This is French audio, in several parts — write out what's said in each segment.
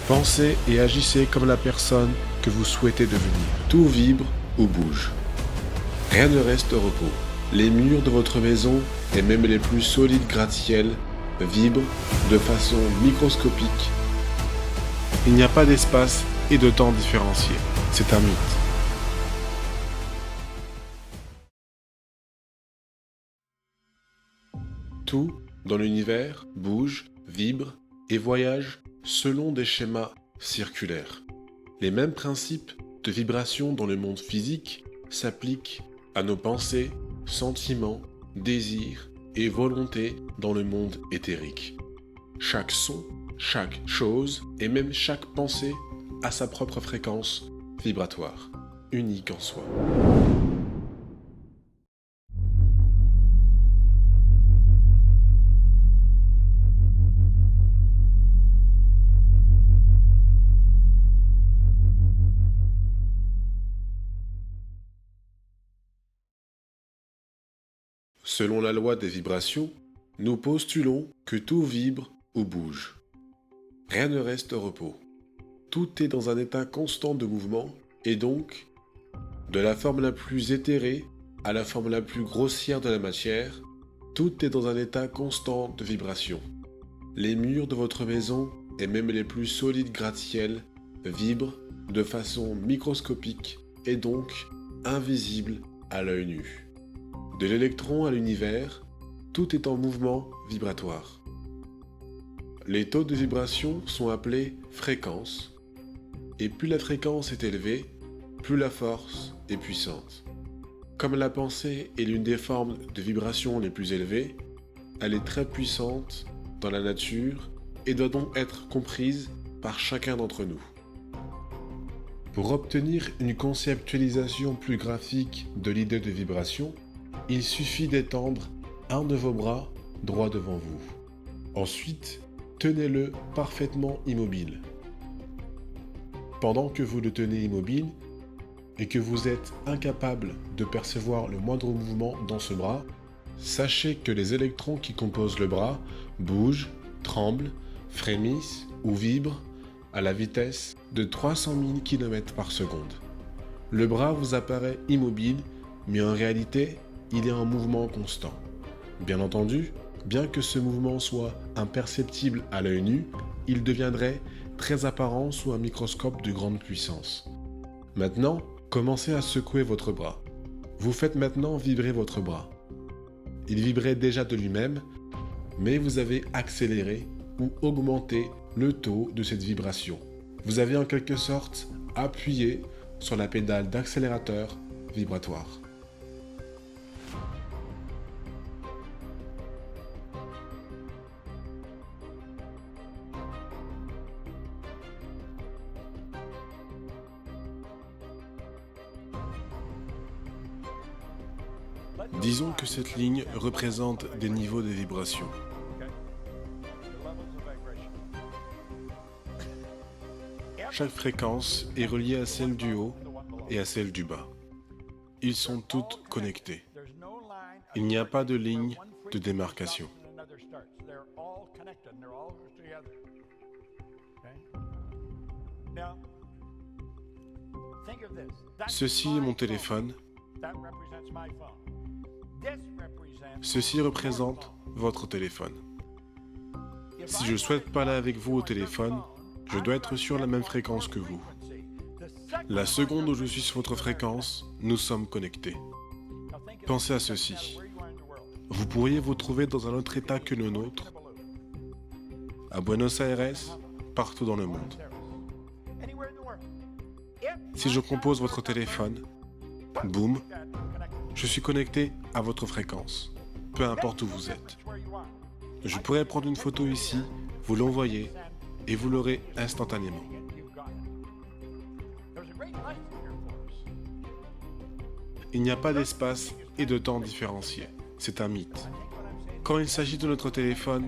Pensez et agissez comme la personne que vous souhaitez devenir. Tout vibre ou bouge. Rien ne reste au repos. Les murs de votre maison et même les plus solides gratte-ciel vibrent de façon microscopique. Il n'y a pas d'espace et de temps différenciés. C'est un mythe. Tout dans l'univers bouge, vibre et voyage selon des schémas circulaires. Les mêmes principes de vibration dans le monde physique s'appliquent à nos pensées, sentiments, désirs et volontés dans le monde éthérique. Chaque son, chaque chose et même chaque pensée a sa propre fréquence vibratoire, unique en soi. Selon la loi des vibrations, nous postulons que tout vibre ou bouge. Rien ne reste au repos. Tout est dans un état constant de mouvement et donc, de la forme la plus éthérée à la forme la plus grossière de la matière, tout est dans un état constant de vibration. Les murs de votre maison et même les plus solides gratte-ciel vibrent de façon microscopique et donc invisible à l'œil nu. De l'électron à l'univers, tout est en mouvement vibratoire. Les taux de vibration sont appelés fréquences, et plus la fréquence est élevée, plus la force est puissante. Comme la pensée est l'une des formes de vibration les plus élevées, elle est très puissante dans la nature et doit donc être comprise par chacun d'entre nous. Pour obtenir une conceptualisation plus graphique de l'idée de vibration, il suffit d'étendre un de vos bras droit devant vous. Ensuite, tenez-le parfaitement immobile. Pendant que vous le tenez immobile et que vous êtes incapable de percevoir le moindre mouvement dans ce bras, sachez que les électrons qui composent le bras bougent, tremblent, frémissent ou vibrent à la vitesse de 300 000 km par seconde. Le bras vous apparaît immobile, mais en réalité, il est en mouvement constant. Bien entendu, bien que ce mouvement soit imperceptible à l'œil nu, il deviendrait très apparent sous un microscope de grande puissance. Maintenant, commencez à secouer votre bras. Vous faites maintenant vibrer votre bras. Il vibrait déjà de lui-même, mais vous avez accéléré ou augmenté le taux de cette vibration. Vous avez en quelque sorte appuyé sur la pédale d'accélérateur vibratoire. Disons que cette ligne représente des niveaux de vibration. Chaque fréquence est reliée à celle du haut et à celle du bas. Ils sont toutes connectés. Il n'y a pas de ligne de démarcation. Ceci est mon téléphone. Ceci représente votre téléphone. Si je souhaite parler avec vous au téléphone, je dois être sur la même fréquence que vous. La seconde où je suis sur votre fréquence, nous sommes connectés. Pensez à ceci. Vous pourriez vous trouver dans un autre état que le nôtre, à Buenos Aires, partout dans le monde. Si je compose votre téléphone, boum, je suis connecté à votre fréquence, peu importe où vous êtes. Je pourrais prendre une photo ici, vous l'envoyer et vous l'aurez instantanément. Il n'y a pas d'espace et de temps différenciés. C'est un mythe. Quand il s'agit de notre téléphone,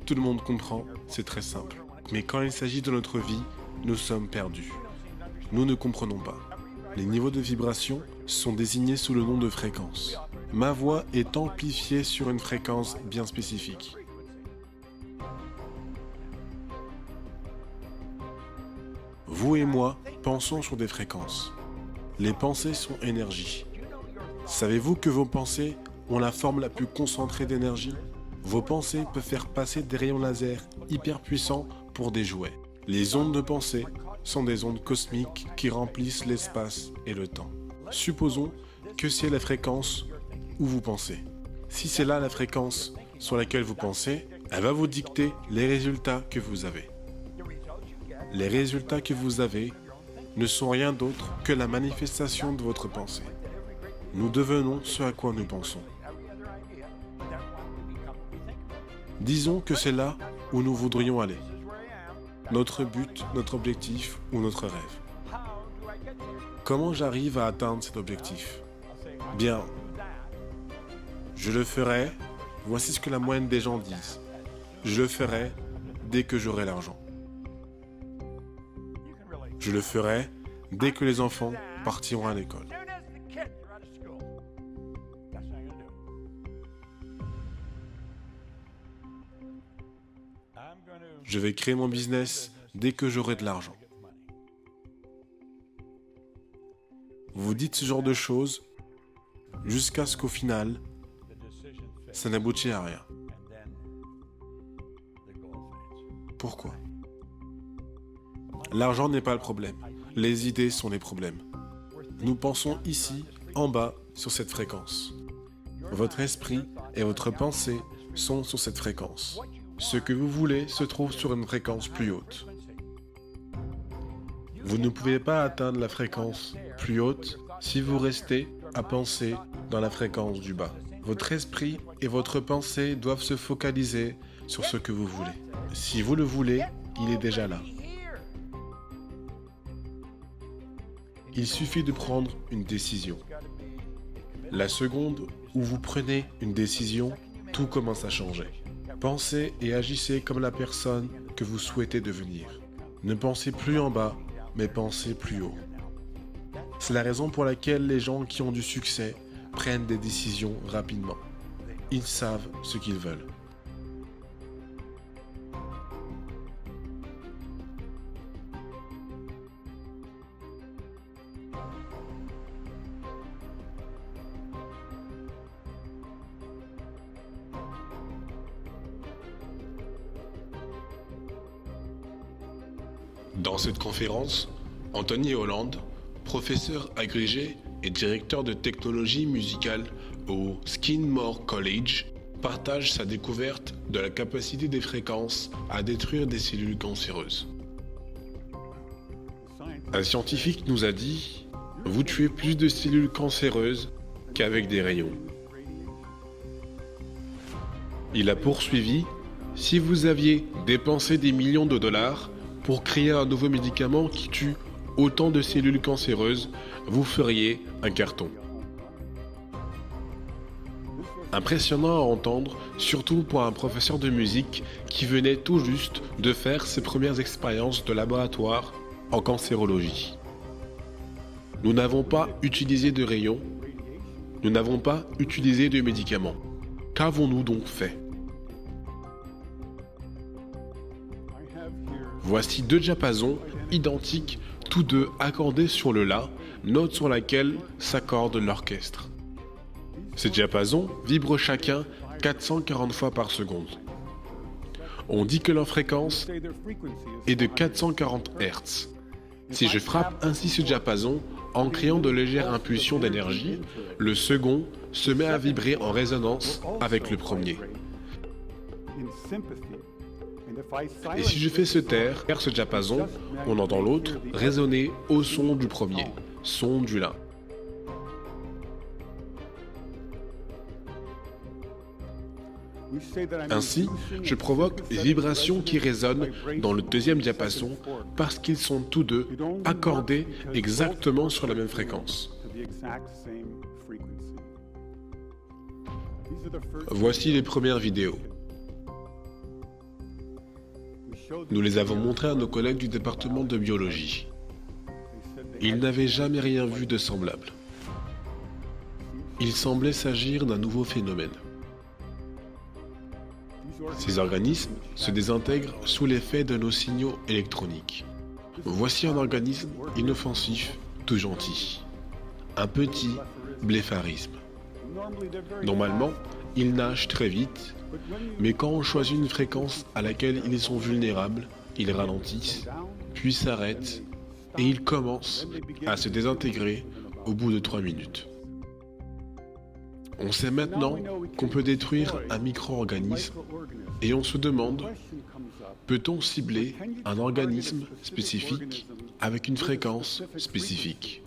tout le monde comprend, c'est très simple. Mais quand il s'agit de notre vie, nous sommes perdus. Nous ne comprenons pas. Les niveaux de vibration sont désignés sous le nom de fréquence. Ma voix est amplifiée sur une fréquence bien spécifique. Vous et moi pensons sur des fréquences. Les pensées sont énergie. Savez-vous que vos pensées ont la forme la plus concentrée d'énergie? Vos pensées peuvent faire passer des rayons laser hyper puissants pour des jouets. Les ondes de pensée sont des ondes cosmiques qui remplissent l'espace et le temps. Supposons que c'est la fréquence où vous pensez. Si c'est là la fréquence sur laquelle vous pensez, elle va vous dicter les résultats que vous avez. Les résultats que vous avez ne sont rien d'autre que la manifestation de votre pensée. Nous devenons ce à quoi nous pensons. Disons que c'est là où nous voudrions aller. Notre but, notre objectif ou notre rêve. Comment j'arrive à atteindre cet objectif? Bien, je le ferai, voici ce que la moyenne des gens disent. Je le ferai dès que j'aurai l'argent. Je le ferai dès que les enfants partiront à l'école. Je vais créer mon business dès que j'aurai de l'argent. Vous dites ce genre de choses jusqu'à ce qu'au final, ça n'aboutit à rien. Pourquoi? L'argent n'est pas le problème. Les idées sont les problèmes. Nous pensons ici, en bas, sur cette fréquence. Votre esprit et votre pensée sont sur cette fréquence. Ce que vous voulez se trouve sur une fréquence plus haute. Vous ne pouvez pas atteindre la fréquence plus haute si vous restez à penser dans la fréquence du bas. Votre esprit et votre pensée doivent se focaliser sur ce que vous voulez. Si vous le voulez, il est déjà là. Il suffit de prendre une décision. La seconde où vous prenez une décision, tout commence à changer. Pensez et agissez comme la personne que vous souhaitez devenir. Ne pensez plus en bas, mais pensez plus haut. C'est la raison pour laquelle les gens qui ont du succès prennent des décisions rapidement. Ils savent ce qu'ils veulent. Dans cette conférence, Anthony Holland, professeur agrégé et directeur de technologie musicale au Skidmore College, partage sa découverte de la capacité des fréquences à détruire des cellules cancéreuses. Un scientifique nous a dit « Vous tuez plus de cellules cancéreuses qu'avec des rayons ». Il a poursuivi « Si vous aviez dépensé des millions de dollars pour créer un nouveau médicament qui tue autant de cellules cancéreuses, vous feriez un carton. » Impressionnant à entendre, surtout pour un professeur de musique qui venait tout juste de faire ses premières expériences de laboratoire en cancérologie. Nous n'avons pas utilisé de rayons, nous n'avons pas utilisé de médicaments. Qu'avons-nous donc fait? Voici deux diapasons identiques, tous deux accordés sur le La, note sur laquelle s'accorde l'orchestre. Ces diapasons vibrent chacun 440 fois par seconde. On dit que leur fréquence est de 440 Hz. Si je frappe ainsi ce diapason en créant de légères impulsions d'énergie, le second se met à vibrer en résonance avec le premier. Et si je fais se taire ce diapason, on entend l'autre résonner au son du premier, son du La. Ainsi, je provoque des vibrations qui résonnent dans le deuxième diapason parce qu'ils sont tous deux accordés exactement sur la même fréquence. Voici les premières vidéos. Nous les avons montrées à nos collègues du département de biologie. Ils n'avaient jamais rien vu de semblable. Il semblait s'agir d'un nouveau phénomène. Ces organismes se désintègrent sous l'effet de nos signaux électroniques. Voici un organisme inoffensif, tout gentil. Un petit blépharisme. Normalement, ils nagent très vite, mais quand on choisit une fréquence à laquelle ils sont vulnérables, ils ralentissent, puis s'arrêtent, et ils commencent à se désintégrer au bout de 3 minutes. On sait maintenant qu'on peut détruire un micro-organisme, et on se demande, peut-on cibler un organisme spécifique avec une fréquence spécifique ?